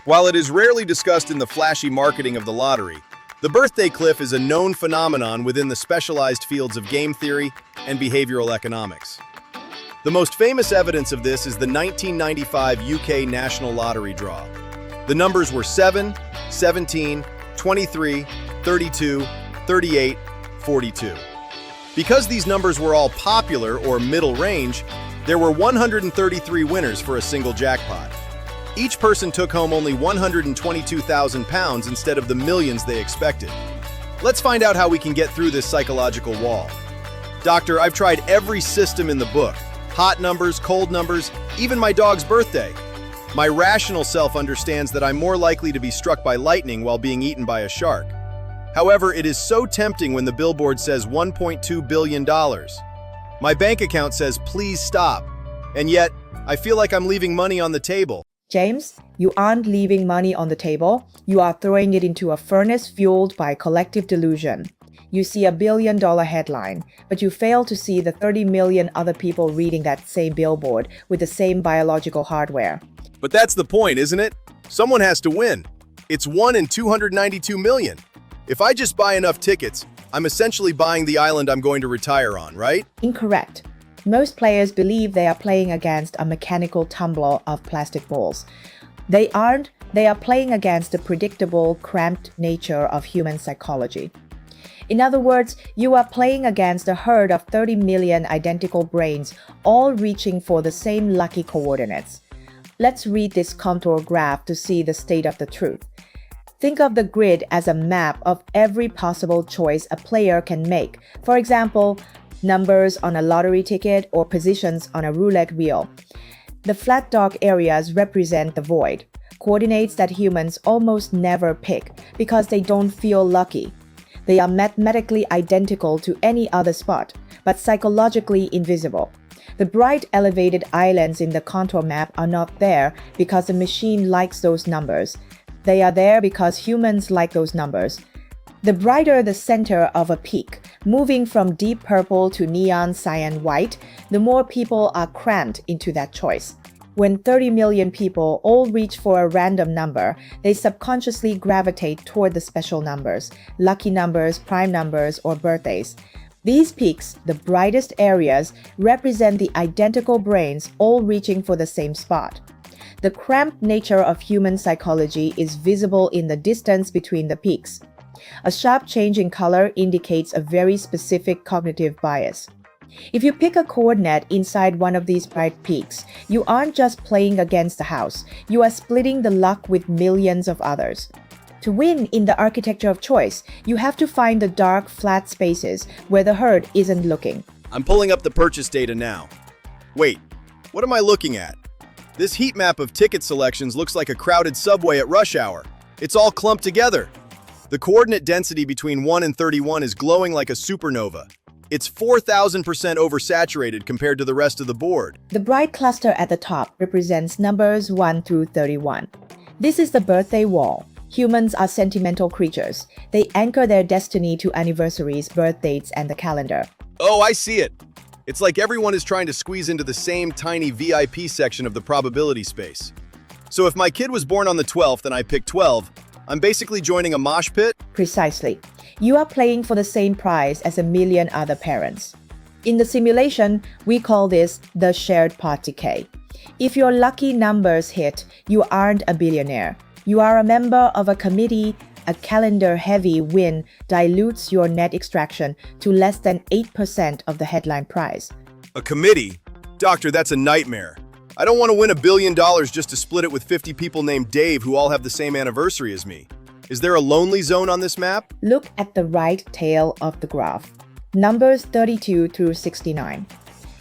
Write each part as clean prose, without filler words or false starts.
While it is rarely discussed in the flashy marketing of the lottery, the birthday cliff is a known phenomenon within the specialized fields of game theory and behavioral economics. The most famous evidence of this is the 1995 UK National Lottery draw. The numbers were 7, 17, 23, 32, 38, 42. Because these numbers were all popular or middle range, there were 133 winners for a single jackpot. Each person took home only £122,000 instead of the millions they expected. Let's find out how we can get through this psychological wall. Doctor, I've tried every system in the book. Hot numbers, cold numbers, even my dog's birthday. My rational self understands that I'm more likely to be struck by lightning while being eaten by a shark. However, it is so tempting when the billboard says $1.2 billion. My bank account says, please stop. And yet, I feel like I'm leaving money on the table. James, you aren't leaving money on the table. You are throwing it into a furnace fueled by collective delusion. You see a $1 billion headline, but you fail to see the 30 million other people reading that same billboard with the same biological hardware. But that's the point, isn't it? Someone has to win. It's 1 in 292 million. If I just buy enough tickets, I'm essentially buying the island I'm going to retire on, right? Incorrect. Most players believe they are playing against a mechanical tumbler of plastic balls. They aren't. They are playing against the predictable, cramped nature of human psychology. In other words, you are playing against a herd of 30 million identical brains, all reaching for the same lucky coordinates. Let's read this contour graph to see the state of the truth. Think of the grid as a map of every possible choice a player can make. For example, numbers on a lottery ticket or positions on a roulette wheel. The flat dark areas represent the void, coordinates that humans almost never pick because they don't feel lucky. They are mathematically identical to any other spot, but psychologically invisible. The bright elevated islands in the contour map are not there because the machine likes those numbers. They are there because humans like those numbers. The brighter the center of a peak, moving from deep purple to neon cyan white, the more people are crammed into that choice. When 30 million people all reach for a random number, they subconsciously gravitate toward the special numbers, lucky numbers, prime numbers, or birthdays. These peaks, the brightest areas, represent the identical brains all reaching for the same spot. The cramped nature of human psychology is visible in the distance between the peaks. A sharp change in color indicates a very specific cognitive bias. If you pick a coordinate inside one of these bright peaks, you aren't just playing against the house, you are splitting the luck with millions of others. To win in the architecture of choice, you have to find the dark, flat spaces where the herd isn't looking. I'm pulling up the purchase data now. Wait, what am I looking at? This heat map of ticket selections looks like a crowded subway at rush hour. It's all clumped together. The coordinate density between 1 and 31 is glowing like a supernova. It's 4,000% oversaturated compared to the rest of the board. The bright cluster at the top represents numbers 1 through 31. This is the birthday wall. Humans are sentimental creatures. They anchor their destiny to anniversaries, birth dates, and the calendar. Oh, I see it. It's like everyone is trying to squeeze into the same tiny VIP section of the probability space. So if my kid was born on the 12th and I picked 12, I'm basically joining a mosh pit? Precisely. You are playing for the same prize as a million other parents. In the simulation, we call this the shared pot decay. If your lucky numbers hit, you aren't a billionaire. You are a member of a committee. A calendar-heavy win dilutes your net extraction to less than 8% of the headline prize. A committee? Doctor, that's a nightmare. I don't want to win $1 billion just to split it with 50 people named Dave who all have the same anniversary as me. Is there a lonely zone on this map? Look at the right tail of the graph. Numbers 32 through 69.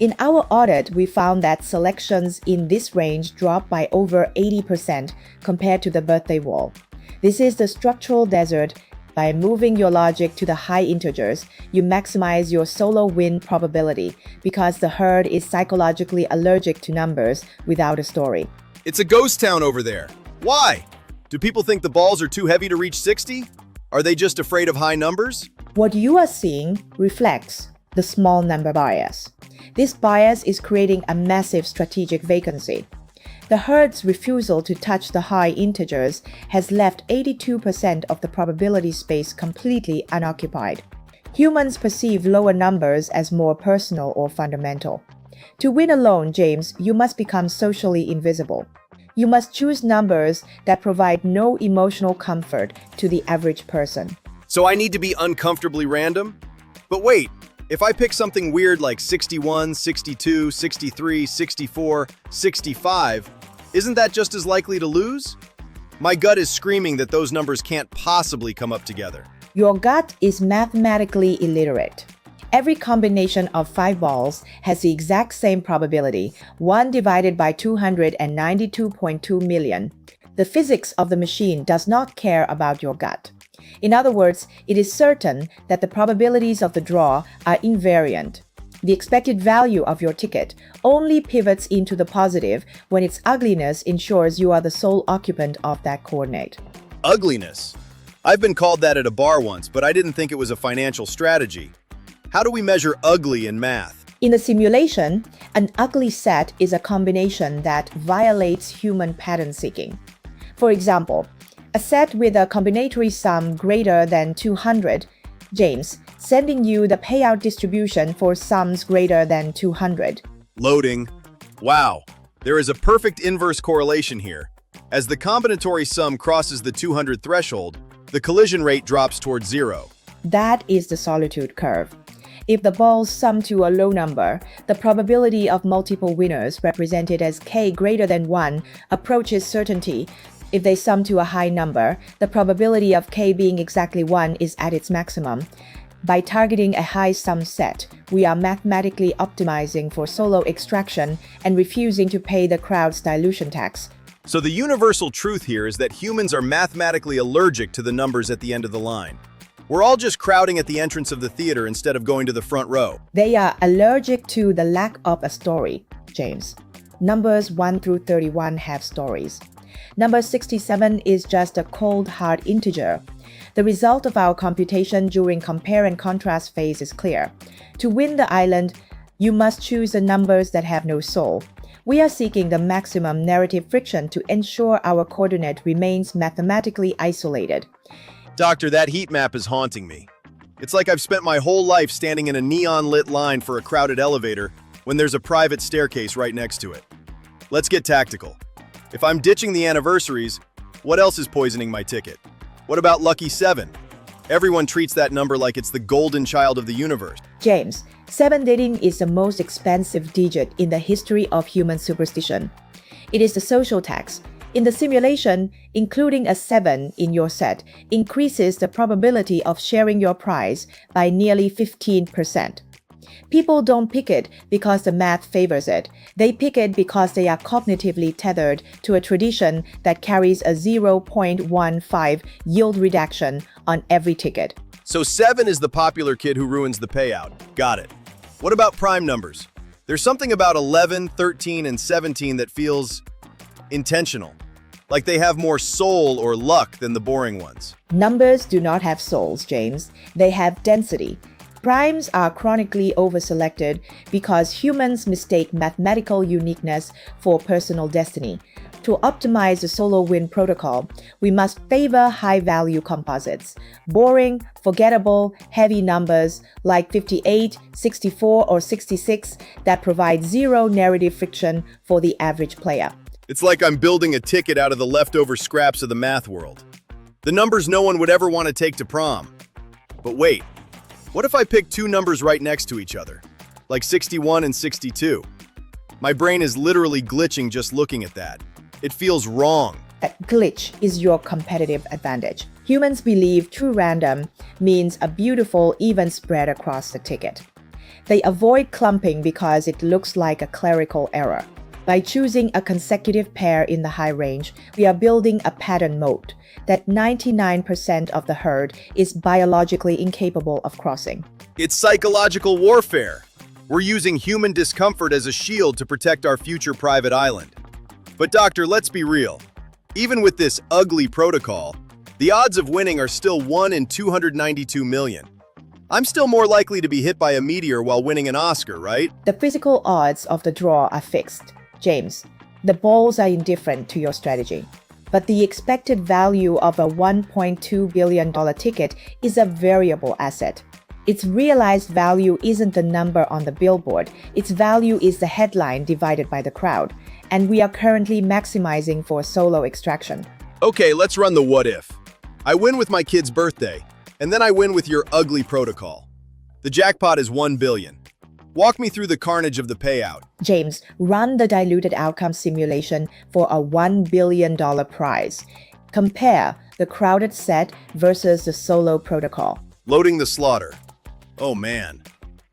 In our audit, we found that selections in this range dropped by over 80% compared to the birthday wall. This is the structural desert. By moving your logic to the high integers, you maximize your solo win probability because the herd is psychologically allergic to numbers without a story. It's a ghost town over there. Why? Do people think the balls are too heavy to reach 60? Are they just afraid of high numbers? What you are seeing reflects the small number bias. This bias is creating a massive strategic vacancy. The herd's refusal to touch the high integers has left 82% of the probability space completely unoccupied. Humans perceive lower numbers as more personal or fundamental. To win alone, James, you must become socially invisible. You must choose numbers that provide no emotional comfort to the average person. So I need to be uncomfortably random? But wait, if I pick something weird like 61, 62, 63, 64, 65, isn't that just as likely to lose? My gut is screaming that those numbers can't possibly come up together. Your gut is mathematically illiterate. Every combination of 5 balls has the exact same probability, 1 divided by 292.2 million. The physics of the machine does not care about your gut. In other words, it is certain that the probabilities of the draw are invariant. The expected value of your ticket only pivots into the positive when its ugliness ensures you are the sole occupant of that coordinate. Ugliness. I've been called that at a bar once, but I didn't think it was a financial strategy. How do we measure ugly in math? In the simulation, an ugly set is a combination that violates human pattern seeking. For example, a set with a combinatory sum greater than 200, James, sending you the payout distribution for sums greater than 200. Loading. Wow, there is a perfect inverse correlation here. As the combinatory sum crosses the 200 threshold, the collision rate drops towards 0. That is the Solitude curve. If the balls sum to a low number, the probability of multiple winners, represented as k greater than 1, approaches certainty. If they sum to a high number, the probability of k being exactly 1 is at its maximum. By targeting a high sum set, we are mathematically optimizing for solo extraction and refusing to pay the crowd's dilution tax. So the universal truth here is that humans are mathematically allergic to the numbers at the end of the line. We're all just crowding at the entrance of the theater instead of going to the front row. They are allergic to the lack of a story, James. Numbers 1 through 31 have stories. Number 67 is just a cold, hard integer. The result of our computation during compare and contrast phase is clear. To win the island, you must choose the numbers that have no soul. We are seeking the maximum narrative friction to ensure our coordinate remains mathematically isolated. Doctor, that heat map is haunting me. It's like I've spent my whole life standing in a neon-lit line for a crowded elevator when there's a private staircase right next to it. Let's get tactical. If I'm ditching the anniversaries, what else is poisoning my ticket? What about Lucky 7? Everyone treats that number like it's the golden child of the universe. James, 7 dating is the most expensive digit in the history of human superstition. It is the social tax. In the simulation, including a 7 in your set increases the probability of sharing your prize by nearly 15%. People don't pick it because the math favors it. They pick it because they are cognitively tethered to a tradition that carries a 0.15 yield reduction on every ticket. So 7 is the popular kid who ruins the payout. Got it. What about prime numbers? There's something about 11, 13, and 17 that feels intentional. Like they have more soul or luck than the boring ones. Numbers do not have souls, James. They have density. Primes are chronically overselected because humans mistake mathematical uniqueness for personal destiny. To optimize the solo win protocol, we must favor high-value composites. Boring, forgettable, heavy numbers like 58, 64, or 66 that provide zero narrative friction for the average player. It's like I'm building a ticket out of the leftover scraps of the math world. The numbers no one would ever want to take to prom. But wait, what if I pick 2 numbers right next to each other? Like 61 and 62. My brain is literally glitching just looking at that. It feels wrong. That glitch is your competitive advantage. Humans believe true random means a beautiful even spread across the ticket. They avoid clumping because it looks like a clerical error. By choosing a consecutive pair in the high range, we are building a pattern moat that 99% of the herd is biologically incapable of crossing. It's psychological warfare. We're using human discomfort as a shield to protect our future private island. But doctor, let's be real. Even with this ugly protocol, the odds of winning are still 1 in 292 million. I'm still more likely to be hit by a meteor while winning an Oscar, right? The physical odds of the draw are fixed, James. The balls are indifferent to your strategy. But the expected value of a $1.2 billion ticket is a variable asset. Its realized value isn't the number on the billboard. Its value is the headline divided by the crowd. And we are currently maximizing for solo extraction. Okay, let's run the what if. I win with my kid's birthday, and then I win with your ugly protocol. The jackpot is $1 billion. Walk me through the carnage of the payout. James, run the diluted outcome simulation for a $1 billion prize. Compare the crowded set versus the solo protocol. Loading the slaughter. Oh man.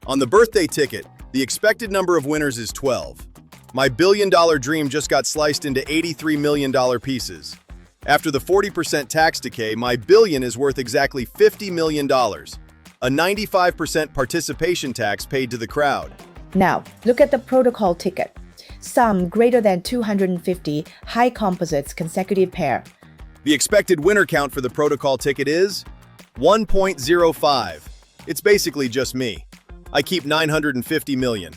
On the birthday ticket, the expected number of winners is 12. My billion-dollar dream just got sliced into $83 million pieces. After the 40% tax decay, my billion is worth exactly $50 million. A 95% participation tax paid to the crowd. Now, look at the protocol ticket. Sum greater than 250 high composites consecutive pair. The expected winner count for the protocol ticket is 1.05. It's basically just me. I keep 950 million.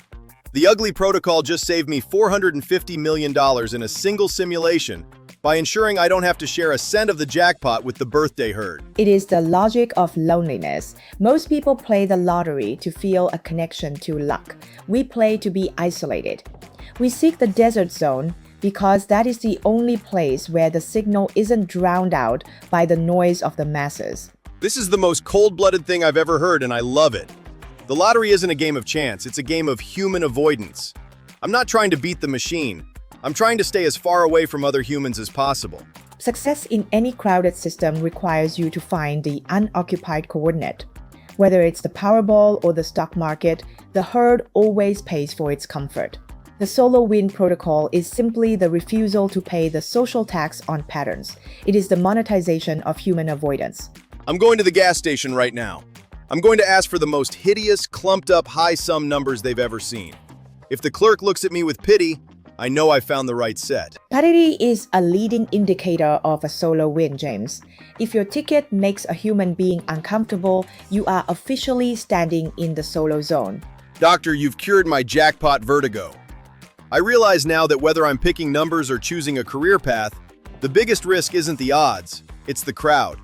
The ugly protocol just saved me $450 million in a single simulation by ensuring I don't have to share a cent of the jackpot with the birthday herd. It is the logic of loneliness. Most people play the lottery to feel a connection to luck. We play to be isolated. We seek the desert zone because that is the only place where the signal isn't drowned out by the noise of the masses. This is the most cold-blooded thing I've ever heard, and I love it. The lottery isn't a game of chance, it's a game of human avoidance. I'm not trying to beat the machine. I'm trying to stay as far away from other humans as possible. Success in any crowded system requires you to find the unoccupied coordinate. Whether it's the Powerball or the stock market, the herd always pays for its comfort. The solo win protocol is simply the refusal to pay the social tax on patterns. It is the monetization of human avoidance. I'm going to the gas station right now. I'm going to ask for the most hideous, clumped-up, high-sum numbers they've ever seen. If the clerk looks at me with pity, I know I found the right set. Parity is a leading indicator of a solo win, James. If your ticket makes a human being uncomfortable, you are officially standing in the solo zone. Doctor, you've cured my jackpot vertigo. I realize now that whether I'm picking numbers or choosing a career path, the biggest risk isn't the odds, it's the crowd.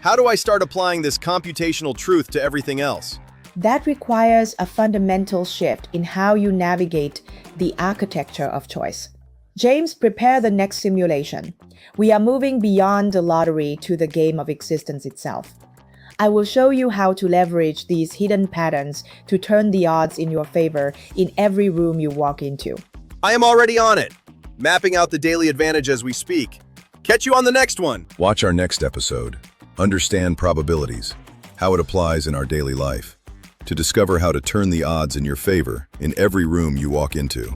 How do I start applying this computational truth to everything else? That requires a fundamental shift in how you navigate the architecture of choice. James, prepare the next simulation. We are moving beyond the lottery to the game of existence itself. I will show you how to leverage these hidden patterns to turn the odds in your favor in every room you walk into. I am already on it, mapping out the daily advantage as we speak. Catch you on the next one. Watch our next episode. Understand probabilities, how it applies in our daily life, to discover how to turn the odds in your favor in every room you walk into.